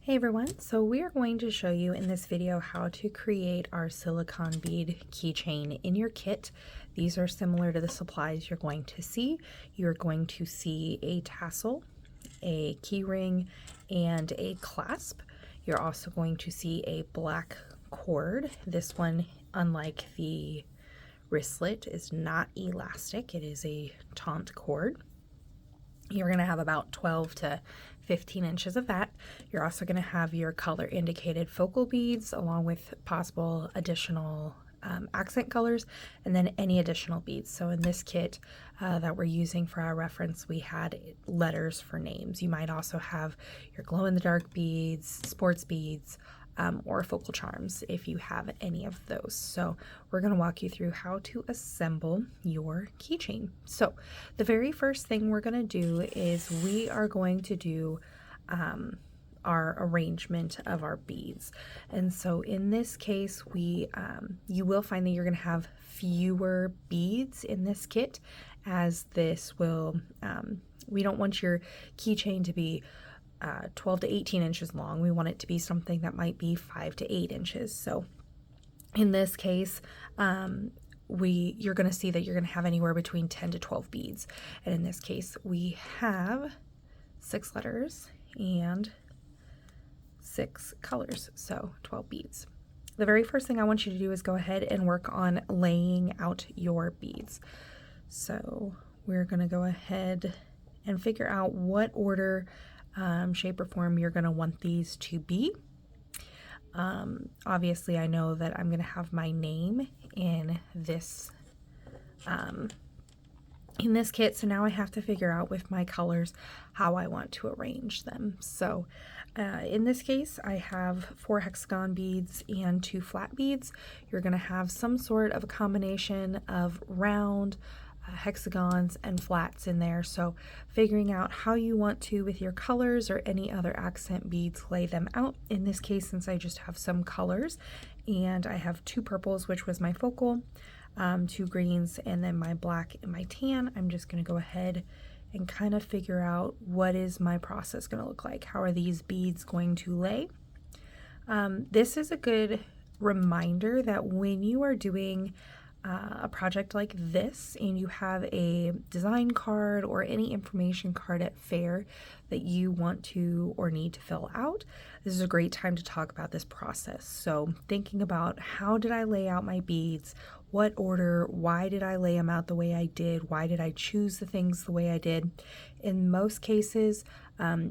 Hey everyone, so we are going to show you in this video how to create our silicone bead keychain in your kit. These are similar to the supplies you're going to see. You're going to see a tassel, a key ring, and a clasp. You're also going to see a black cord. This one, unlike the wristlet, is not elastic. It is a taunt cord. You're going to have about 12 to 15 inches of that. You're also going to have your color indicated focal beads along with possible additional accent colors and then any additional beads. So in this kit that we're using for our reference, we had letters for names. You might also have your glow-in-the-dark beads, sports beads, or focal charms if you have any of those. So we're going to walk you through how to assemble your keychain. So the very first thing we're going to do is we are going to do our arrangement of our beads. And so in this case, you will find that you're going to have fewer beads in this kit, as this will, we don't want your keychain to be 12 to 18 inches long. We want it to be something that might be 5 to 8 inches. So in this case, you're going to see that you're going to have anywhere between 10 to 12 beads. And in this case, we have 6 letters and 6 colors, so 12 beads. The very first thing I want you to do is go ahead and work on laying out your beads. So we're going to go ahead and figure out what order, shape, or form you're going to want these to be. Obviously, I know that I'm going to have my name in this kit, so now I have to figure out with my colors how I want to arrange them. So in this case, I have 4 hexagon beads and 2 flat beads. You're going to have some sort of a combination of round, hexagons, and flats in there. So figuring out how you want to, with your colors or any other accent beads, lay them out. In this case, since I just have some colors and I have 2 purples, which was my focal, 2 greens, and then my black and my tan, I'm just going to go ahead and kind of figure out what is my process going to look like. How are these beads going to lay? This is a good reminder that when you are doing a project like this and you have a design card or any information card at fair that you want to or need to fill out, this is a great time to talk about this process. So thinking about, how did I lay out my beads? What order? Why did I lay them out the way I did? Why did I choose the things the way I did? In most cases,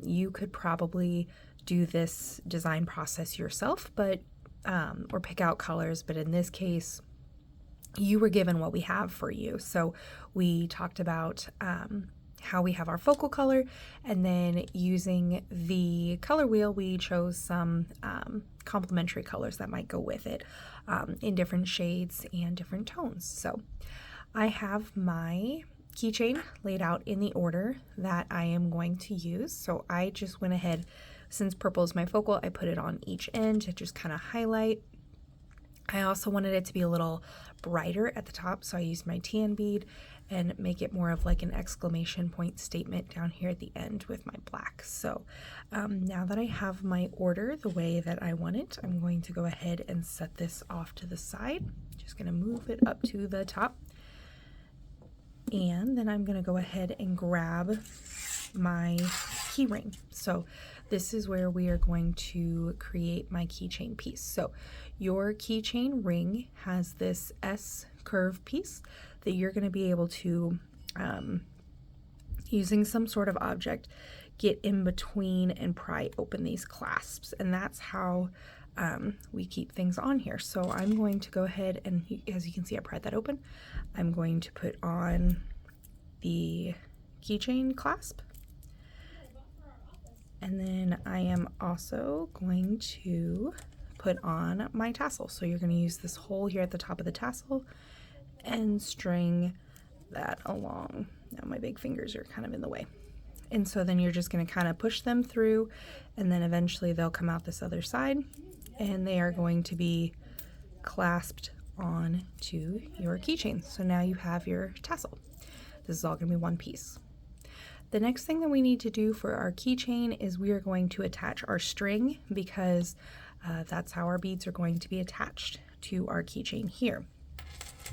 you could probably do this design process yourself, but or pick out colors, but in this case, you were given what we have for you. So we talked about how we have our focal color, and then using the color wheel, we chose some complementary colors that might go with it in different shades and different tones. So I have my keychain laid out in the order that I am going to use. So I just went ahead, since purple is my focal, I put it on each end to just kind of highlight. I also wanted it to be a little brighter at the top, so I used my tan bead and make it more of like an exclamation point statement down here at the end with my black. So now that I have my order the way that I want it, I'm going to go ahead and set this off to the side. Just going to move it up to the top. And then I'm going to go ahead and grab my key ring. So this is where we are going to create my keychain piece. So your keychain ring has this S curve piece that you're going to be able to, using some sort of object, get in between and pry open these clasps. And that's how we keep things on here. So I'm going to go ahead and, as you can see, I pried that open. I'm going to put on the keychain clasp. And then I am also going to put on my tassel. So you're going to use this hole here at the top of the tassel and string that along. Now my big fingers are kind of in the way. And so then you're just going to kind of push them through, and then eventually they'll come out this other side, and they are going to be clasped on to your keychain. So now you have your tassel. This is all going to be one piece. The next thing that we need to do for our keychain is we are going to attach our string, because that's how our beads are going to be attached to our keychain here.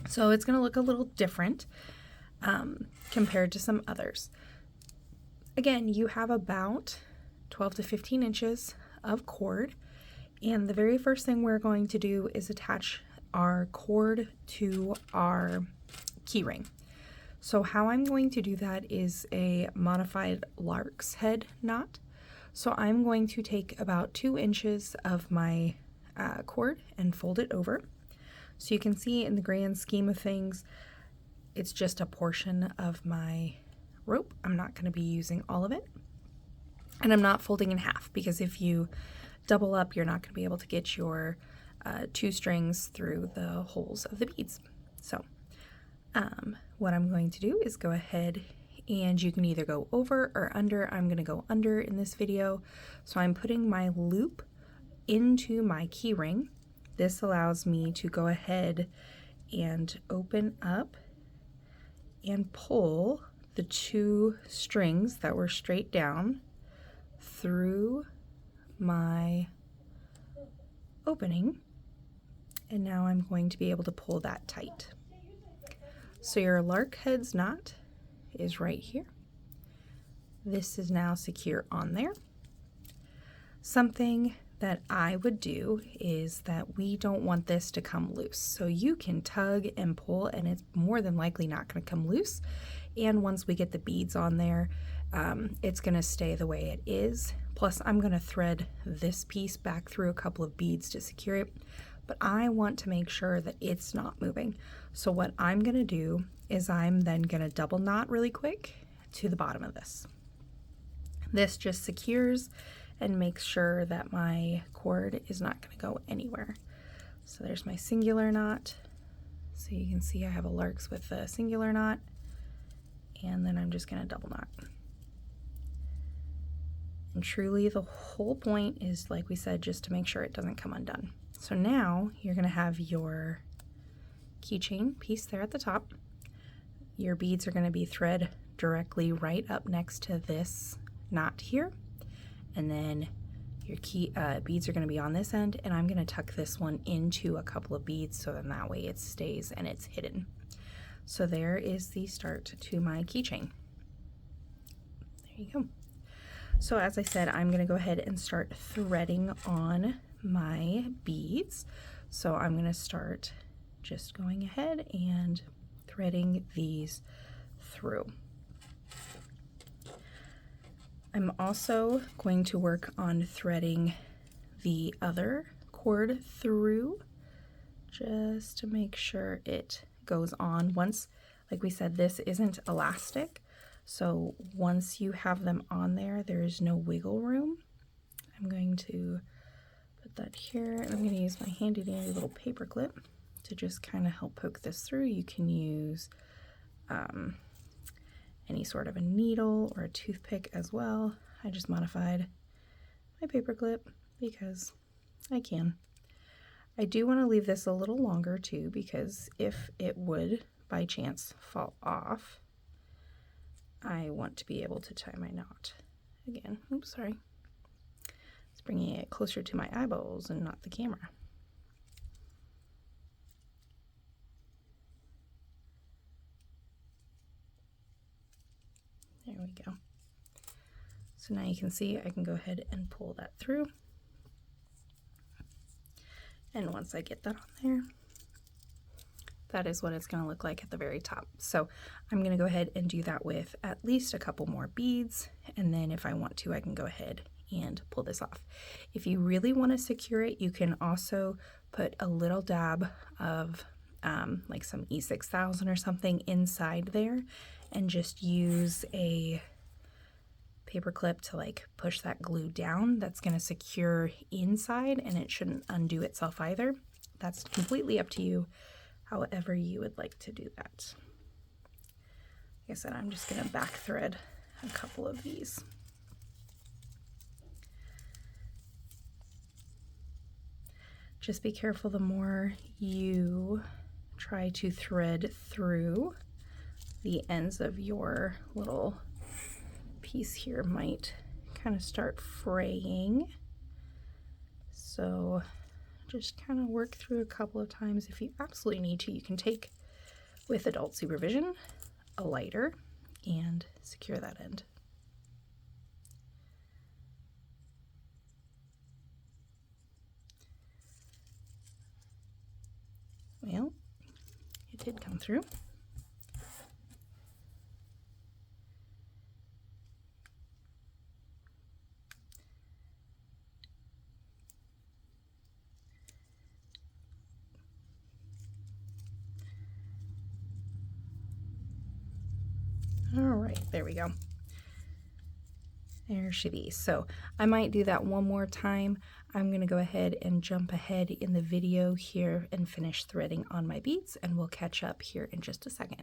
So it's going to look a little different compared to some others. Again, you have about 12 to 15 inches of cord, and the very first thing we're going to do is attach our cord to our keyring. So how I'm going to do that is a modified lark's head knot. So I'm going to take about 2 inches of my cord and fold it over. So you can see in the grand scheme of things, it's just a portion of my rope. I'm not going to be using all of it. And I'm not folding in half, because if you double up, you're not going to be able to get your 2 strings through the holes of the beads. So what I'm going to do is go ahead, and you can either go over or under. I'm going to go under in this video. So I'm putting my loop into my key ring. This allows me to go ahead and open up and pull the 2 strings that were straight down through my opening, and now I'm going to be able to pull that tight. So your lark head's knot is right here. This is now secure on there. Something that I would do is that we don't want this to come loose. So you can tug and pull, and it's more than likely not going to come loose. And once we get the beads on there, it's going to stay the way it is. Plus, I'm going to thread this piece back through a couple of beads to secure it, but I want to make sure that it's not moving. So what I'm going to do is I'm then going to double knot really quick to the bottom of this. This just secures and makes sure that my cord is not going to go anywhere. So there's my singular knot. So you can see I have a lark's with a singular knot, and then I'm just going to double knot. And truly the whole point is, like we said, just to make sure it doesn't come undone. So now you're going to have your keychain piece there at the top. Your beads are going to be thread directly right up next to this knot here. And then your beads are going to be on this end, and I'm going to tuck this one into a couple of beads so then that way it stays and it's hidden. So there is the start to my keychain. There you go. So as I said, I'm going to go ahead and start threading on my beads. So I'm going to start just going ahead and threading these through. I'm also going to work on threading the other cord through just to make sure it goes on. Once, like we said, this isn't elastic, so once you have them on there, there is no wiggle room. I'm going to put that here, and I'm going to use my handy dandy little paper clip to just kind of help poke this through. You can use any sort of a needle or a toothpick as well. I just modified my paper clip because I can. I do want to leave this a little longer too, because if it would by chance fall off, I want to be able to tie my knot again. Oops, sorry. It's bringing it closer to my eyeballs and not the camera. There we go. So now you can see I can go ahead and pull that through. And once I get that on there, that is what it's going to look like at the very top. So I'm going to go ahead and do that with at least a couple more beads, and then if I want to, I can go ahead and pull this off. If you really want to secure it, you can also put a little dab of like some E6000 or something inside there, and just use a paper clip to like push that glue down. That's going to secure inside, and it shouldn't undo itself either. That's completely up to you, however you would like to do that. Like I said, I'm just going to back thread a couple of these. Just be careful, the more you try to thread through the ends of your little piece here might kind of start fraying. So just kind of work through a couple of times. If you absolutely need to, you can take, with adult supervision, a lighter and secure that end. Well, it did come through. All right, there we go. There she be. So I might do that one more time. I'm going to go ahead and jump ahead in the video here and finish threading on my beads, and we'll catch up here in just a second.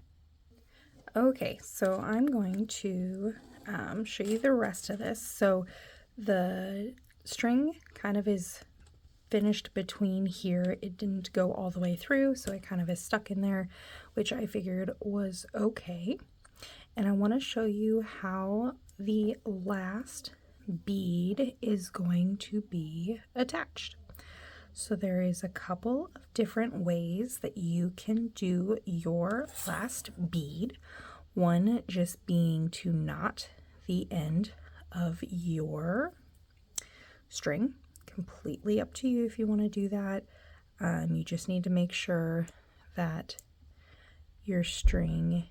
Okay, so I'm going to show you the rest of this. So the string kind of is finished between here. It didn't go all the way through, so it kind of is stuck in there, which I figured was okay. And I want to show you how the last bead is going to be attached. So there is a couple of different ways that you can do your last bead. One just being to knot the end of your string. Completely up to you if you want to do that. You just need to make sure that your string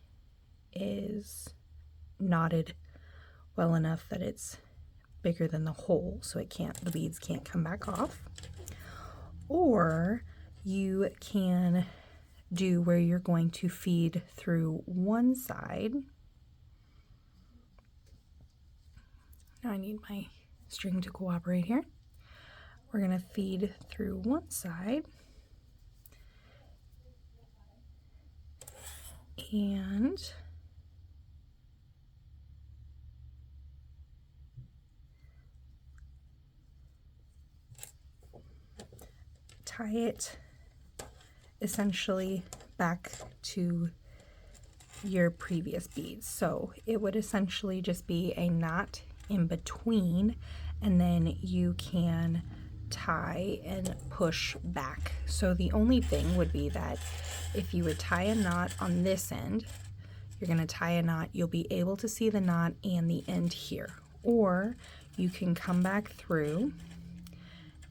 is knotted well enough that it's bigger than the hole, so the beads can't come back off. Or you can do where you're going to feed through one side. Now I need my string to cooperate here. We're going to feed through one side and tie it essentially back to your previous beads. So it would essentially just be a knot in between, and then you can tie and push back. So the only thing would be that if you would tie a knot on this end, you're going to tie a knot, you'll be able to see the knot and the end here. Or you can come back through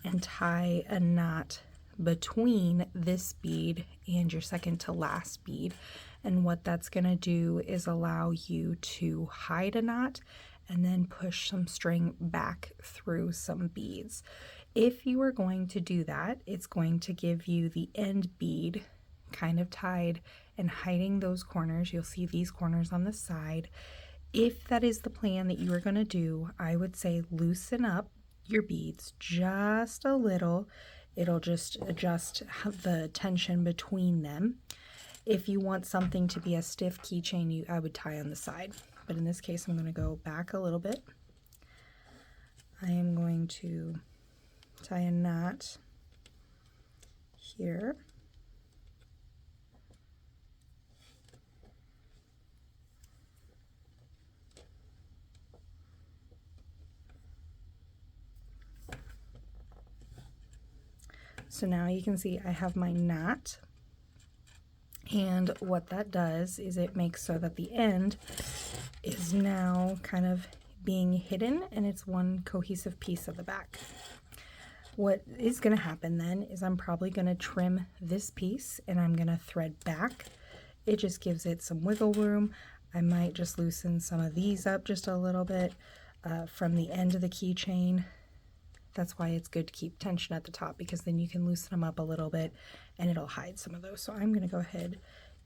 and tie a knot between this bead and your second to last bead, and what that's going to do is allow you to hide a knot and then push some string back through some beads. If you are going to do that, it's going to give you the end bead kind of tied and hiding those corners. You'll see these corners on the side. If that is the plan that you are going to do, I would say loosen up your beads just a little. It'll just adjust the tension between them. If you want something to be a stiff keychain, I would tie on the side. But in this case, I'm going to go back a little bit. I am going to tie a knot here. So now you can see I have my knot, and what that does is it makes so that the end is now kind of being hidden and it's one cohesive piece of the back. What is going to happen then is I'm probably going to trim this piece and I'm going to thread back. It just gives it some wiggle room. I might just loosen some of these up just a little bit from the end of the keychain. That's why it's good to keep tension at the top, because then you can loosen them up a little bit and it'll hide some of those. So I'm going to go ahead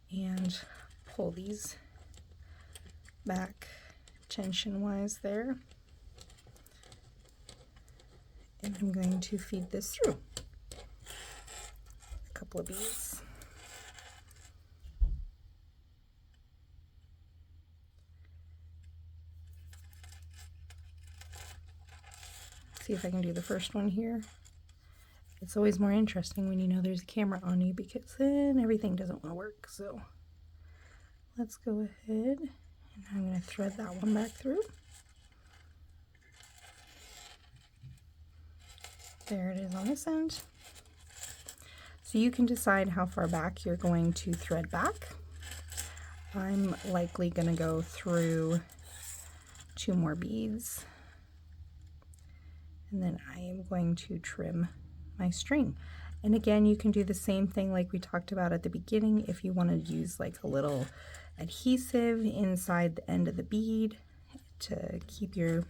and pull these back tension-wise there. And I'm going to feed this through a couple of beads. See if I can do the first one here. It's always more interesting when you know there's a camera on you, because then everything doesn't want to work. So let's go ahead and I'm going to thread that one back through. There it is on this end. So you can decide how far back you're going to thread back. I'm likely going to go through 2 more beads, and then I am going to trim my string. And again, you can do the same thing like we talked about at the beginning. If you want to use like a little adhesive inside the end of the bead to keep your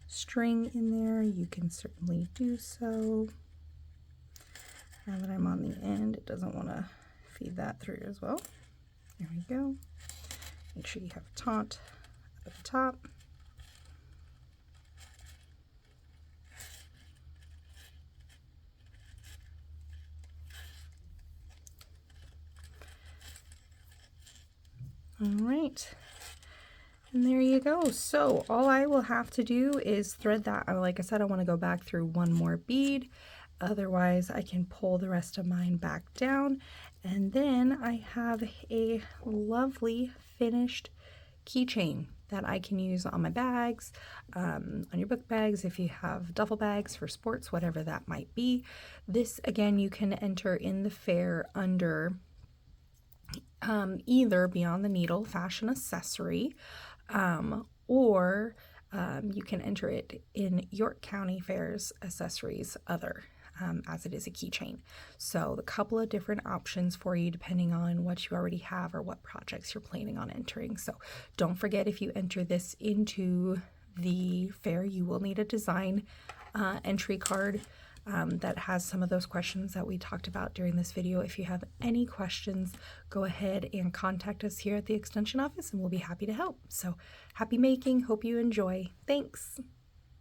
string in there, you can certainly do so. Now that I'm on the end, it doesn't want to feed that through as well. There we go. Make sure you have a taut at the top. All right, and there you go. So all I will have to do is thread that. Like I said, I want to go back through 1 more bead. Otherwise, I can pull the rest of mine back down. And then I have a lovely finished keychain that I can use on my bags, on your book bags, if you have duffel bags for sports, whatever that might be. This, again, you can enter in the fair under either Beyond the Needle fashion accessory, or you can enter it in York County Fair's accessories other, as it is a keychain. So a couple of different options for you depending on what you already have or what projects you're planning on entering. So don't forget, if you enter this into the fair, you will need a design entry card that has some of those questions that we talked about during this video. If you have any questions, go ahead and contact us here at the Extension office and we'll be happy to help. So happy making, hope you enjoy. Thanks.